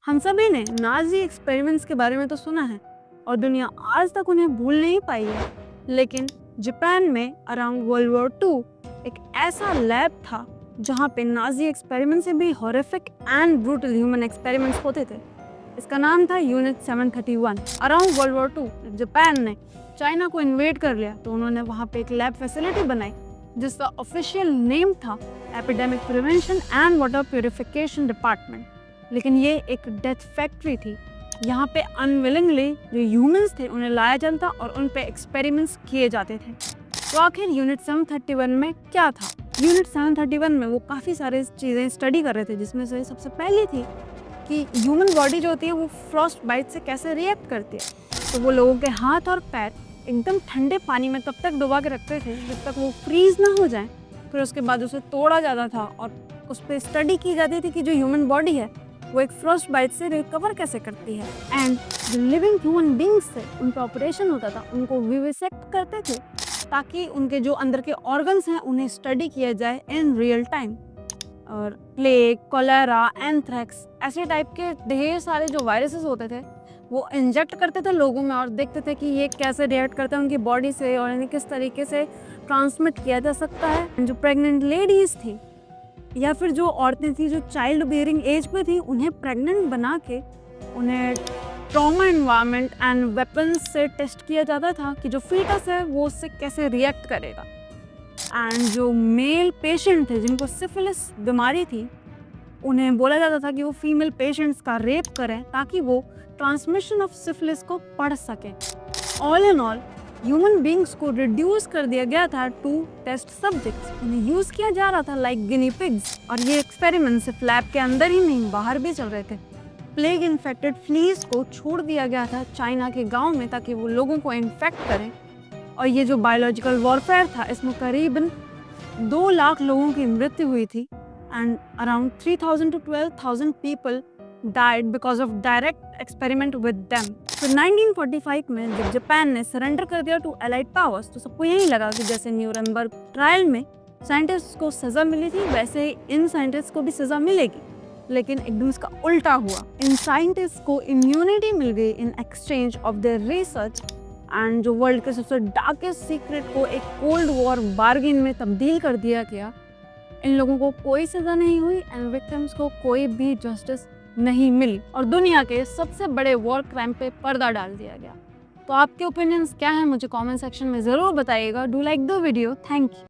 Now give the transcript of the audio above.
हम सभी ने नाजी एक्सपेरिमेंट्स के बारे में तो सुना है और दुनिया आज तक उन्हें भूल नहीं पाई है। लेकिन जापान में अराउंड वर्ल्ड वॉर 2 एक ऐसा लैब था जहाँ पे नाजी एक्सपेरिमेंट से भी horrific and brutal human experiments होते थे। इसका नाम था unit 731। Around world war 2 Japan ने चाइना को इन्वेड कर लिया तो उन्होंने वहाँ पे एक लैब फैसिलिटी बनाई जिसका ऑफिशियल नेम था epidemic prevention and water purification department. लेकिन ये एक डेथ फैक्ट्री थी। यहाँ पे अनविलिंगली जो ह्यूमंस थे उन्हें लाया जाता और उन पे एक्सपेरिमेंट्स किए जाते थे। तो आखिर यूनिट 731 में क्या था? यूनिट 731 में वो काफ़ी सारे चीज़ें स्टडी कर रहे थे, जिसमें से सबसे पहली थी कि ह्यूमन बॉडी जो होती है वो फ्रॉस्ट बाइट से कैसे रिएक्ट करती है। तो वो लोगों के हाथ और पैर एकदम ठंडे पानी में तब तक डुबा के रखते थे जब तक वो फ्रीज ना हो जाए। फिर उसके बाद उसे तोड़ा जाता था और उस पर स्टडी की जाती थी कि जो ह्यूमन बॉडी है वो एक फ्रॉस्ट बाइट से रिकवर कैसे करती है। एंड जो लिविंग ह्यूमन बींग्स थे उन पर ऑपरेशन होता था, उनको विविसेक्ट करते थे ताकि उनके जो अंदर के ऑर्गन्स हैं उन्हें स्टडी किया जाए इन रियल टाइम। और प्लेग, कोलेरा, एंथ्रेक्स ऐसे टाइप के ढेर सारे जो वायरसेस होते थे वो इंजेक्ट करते थे लोगों में और देखते थे कि ये कैसे रिएक्ट करते हैं उनकी बॉडी से और इन्हें किस तरीके से ट्रांसमिट किया जा सकता है। जो प्रेग्नेंट लेडीज़ थी या फिर जो औरतें थी जो चाइल्ड बेयरिंग एज पे थी, उन्हें प्रेग्नेंट बना के उन्हें ट्रॉमा एनवायरनमेंट एंड वेपन्स से टेस्ट किया जाता था कि जो फीटस है वो उससे कैसे रिएक्ट करेगा। एंड जो मेल पेशेंट थे जिनको सिफिलिस बीमारी थी उन्हें बोला जाता था कि वो फीमेल पेशेंट्स का रेप करें ताकि वो ट्रांसमिशन ऑफ सिफिलिस को पढ़ सकें। All in all human beings को रिड्यूस कर दिया गया था टू टेस्ट सब्जेक्ट्स। उन्हें यूज़ किया जा रहा था लाइक गिनी पिग्स। और ये एक्सपेरिमेंट सिर्फ लैब के अंदर ही नहीं बाहर भी चल रहे थे। प्लेग इन्फेक्टेड फ्लीज को छोड़ दिया गया था चाइना के गांव में ताकि वो लोगों को इन्फेक्ट करें। और ये जो बायोलॉजिकल वॉरफेयर था इसमें करीबन 2 लाख लोगों की मृत्यु हुई थी and around 3000 to 12,000 people died because of direct experiment with them। तो 1945 में जब जापान ने सरेंडर कर दिया टू एलाइड पावर्स तो सबको यही लगा कि जैसे न्यूरनबर्ग ट्रायल में साइंटिस्ट को सज़ा मिली थी वैसे ही इन साइंटिस्ट को भी सज़ा मिलेगी। लेकिन एकदम इसका उल्टा हुआ। इन साइंटिस्ट को इम्यूनिटी मिल गई in exchange of their research and जो वर्ल्ड के सबसे डार्केस्ट सीक्रेट को एक कोल्ड वॉर बार्गेन में तब्दील कर दिया गया। इन लोगों को कोई सज़ा नहीं हुई एंड विक्टिम्स को कोई भी जस्टिस नहीं मिली और दुनिया के सबसे बड़े वॉर क्राइम पे पर्दा डाल दिया गया। तो आपके ओपिनियंस क्या हैं मुझे कमेंट सेक्शन में ज़रूर बताइएगा। Do like the video. Thank you.